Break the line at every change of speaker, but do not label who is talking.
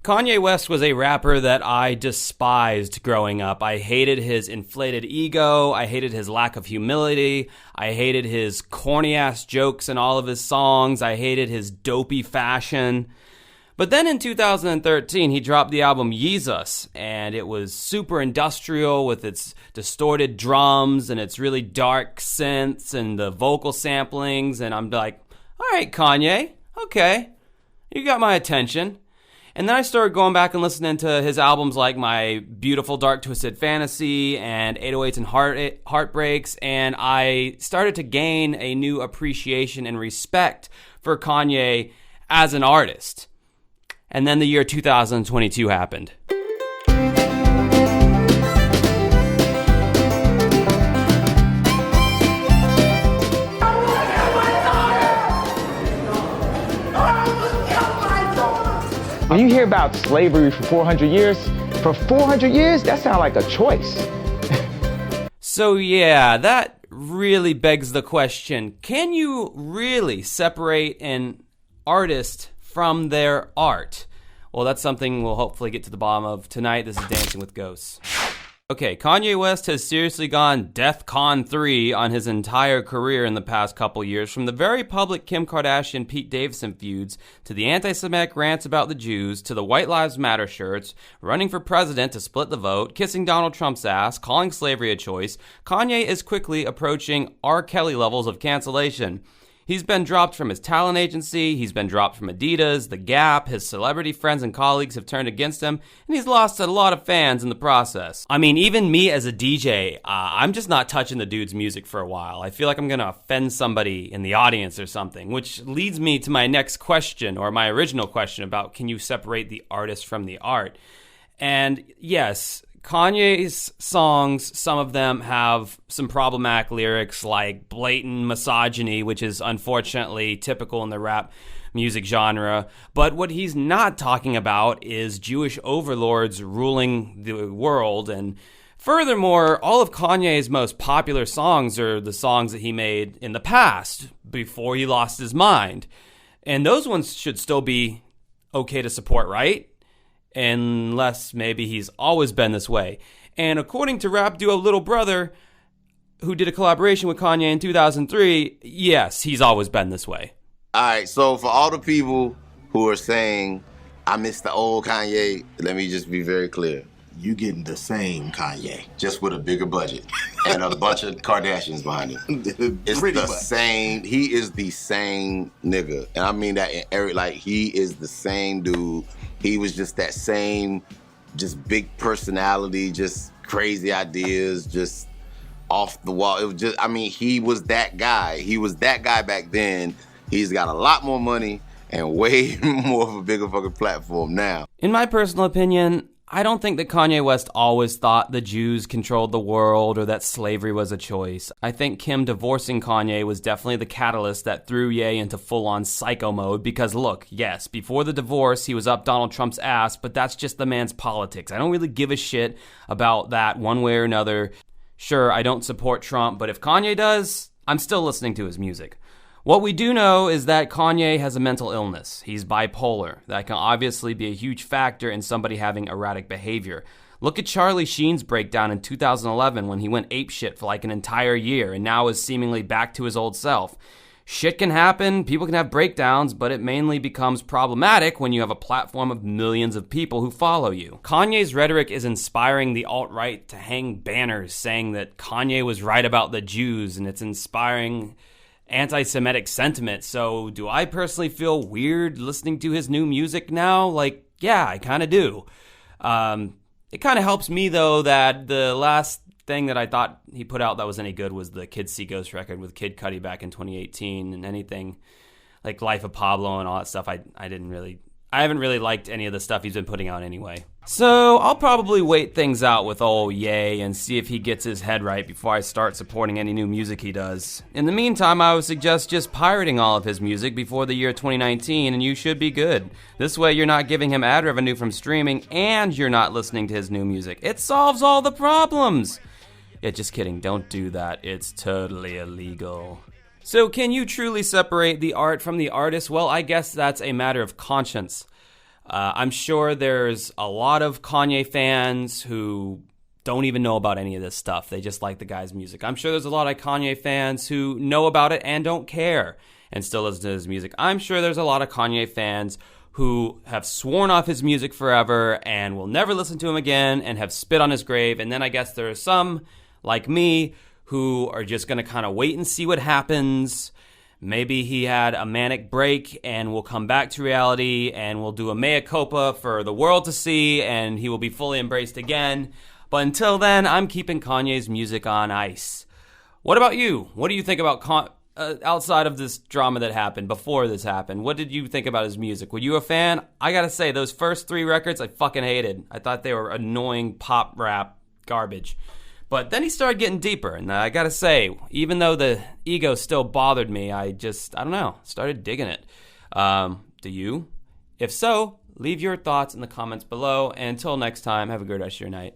Kanye West was a rapper that I despised growing up. I hated his inflated ego. I hated his lack of humility. I hated his corny-ass jokes in all of his songs. I hated his dopey fashion. But then in 2013, he dropped the album Yeezus, and it was super industrial with its distorted drums and its really dark synths and the vocal samplings. And I'm like, all right, Kanye, okay, you got my attention. And then I started going back and listening to his albums like My Beautiful Dark Twisted Fantasy and 808s and Heartbreaks, and I started to gain a new appreciation and respect for Kanye as an artist. And then the year 2022 happened.
When you hear about slavery for 400 years, that sounds like a choice.
So yeah, that really begs the question, can you really separate an artist from their art? Well, that's something we'll hopefully get to the bottom of tonight. This is Dancing with Ghosts. Okay, Kanye West has seriously gone DEFCON 3 on his entire career in the past couple years, from the very public Kim Kardashian-Pete Davidson feuds, to the anti-Semitic rants about the Jews, to the White Lives Matter shirts, running for president to split the vote, kissing Donald Trump's ass, calling slavery a choice. Kanye is quickly approaching R. Kelly levels of cancellation. He's been dropped from his talent agency, he's been dropped from Adidas, The Gap, his celebrity friends and colleagues have turned against him, and he's lost a lot of fans in the process. I mean, even me as a DJ, I'm just not touching the dude's music for a while. I feel like I'm gonna offend somebody in the audience or something, which leads me to my next question, or my original question about can you separate the artist from the art? And yes, Kanye's songs, some of them have some problematic lyrics like blatant misogyny, which is unfortunately typical in the rap music genre. But what he's not talking about is Jewish overlords ruling the world. And furthermore, all of Kanye's most popular songs are the songs that he made in the past, before he lost his mind. And those ones should still be okay to support, right? Unless maybe he's always been this way. And according to rap duo Little Brother, who did a collaboration with Kanye in 2003, yes, he's always been this way.
All right, so for all the people who are saying, I miss the old Kanye, let me just be very clear. You getting the same Kanye, just with a bigger budget and a bunch of Kardashians behind him. It's pretty the much same. He is the same nigga, and I mean that in every, like, he is the same dude. He was just that same, just big personality, just crazy ideas, just off the wall. It was just, I mean, he was that guy. He was that guy back then. He's got a lot more money and way more of a bigger fucking platform now.
In my personal opinion, I don't think that Kanye West always thought the Jews controlled the world or that slavery was a choice. I think Kim divorcing Kanye was definitely the catalyst that threw Ye into full-on psycho mode because, look, yes, before the divorce, he was up Donald Trump's ass, but that's just the man's politics. I don't really give a shit about that one way or another. Sure, I don't support Trump, but if Kanye does, I'm still listening to his music. What we do know is that Kanye has a mental illness. He's bipolar. That can obviously be a huge factor in somebody having erratic behavior. Look at Charlie Sheen's breakdown in 2011 when he went apeshit for like an entire year and now is seemingly back to his old self. Shit can happen, people can have breakdowns, but it mainly becomes problematic when you have a platform of millions of people who follow you. Kanye's rhetoric is inspiring the alt-right to hang banners saying that Kanye was right about the Jews, and it's inspiring anti-Semitic sentiment. So do I personally feel weird listening to his new music now? Like, yeah, I kind of do. It kind of helps me, though, that the last thing that I thought he put out that was any good was the Kids See Ghosts record with Kid Cudi back in 2018, and anything like Life of Pablo and all that stuff, I haven't really liked any of the stuff he's been putting out anyway. So I'll probably wait things out with old Ye and see if he gets his head right before I start supporting any new music he does. In the meantime, I would suggest just pirating all of his music before the year 2019 and you should be good. This way you're not giving him ad revenue from streaming and you're not listening to his new music. It solves all the problems! Yeah, just kidding, don't do that. It's totally illegal. So can you truly separate the art from the artist? Well, I guess that's a matter of conscience. I'm sure there's a lot of Kanye fans who don't even know about any of this stuff. They just like the guy's music. I'm sure there's a lot of Kanye fans who know about it and don't care and still listen to his music. I'm sure there's a lot of Kanye fans who have sworn off his music forever and will never listen to him again and have spit on his grave. And then I guess there are some, like me, who are just going to kind of wait and see what happens. Maybe he had a manic break and will come back to reality and will do a mea culpa for the world to see, and he will be fully embraced again. But until then, I'm keeping Kanye's music on ice. What about you? What do you think about outside of this drama that happened, before this happened? What did you think about his music? Were you a fan? I gotta say, those first 3 records I fucking hated. I thought they were annoying pop rap garbage. But then he started getting deeper, and I gotta say, even though the ego still bothered me, I don't know, started digging it. Do you? If so, leave your thoughts in the comments below, and until next time, have a good rest of your night.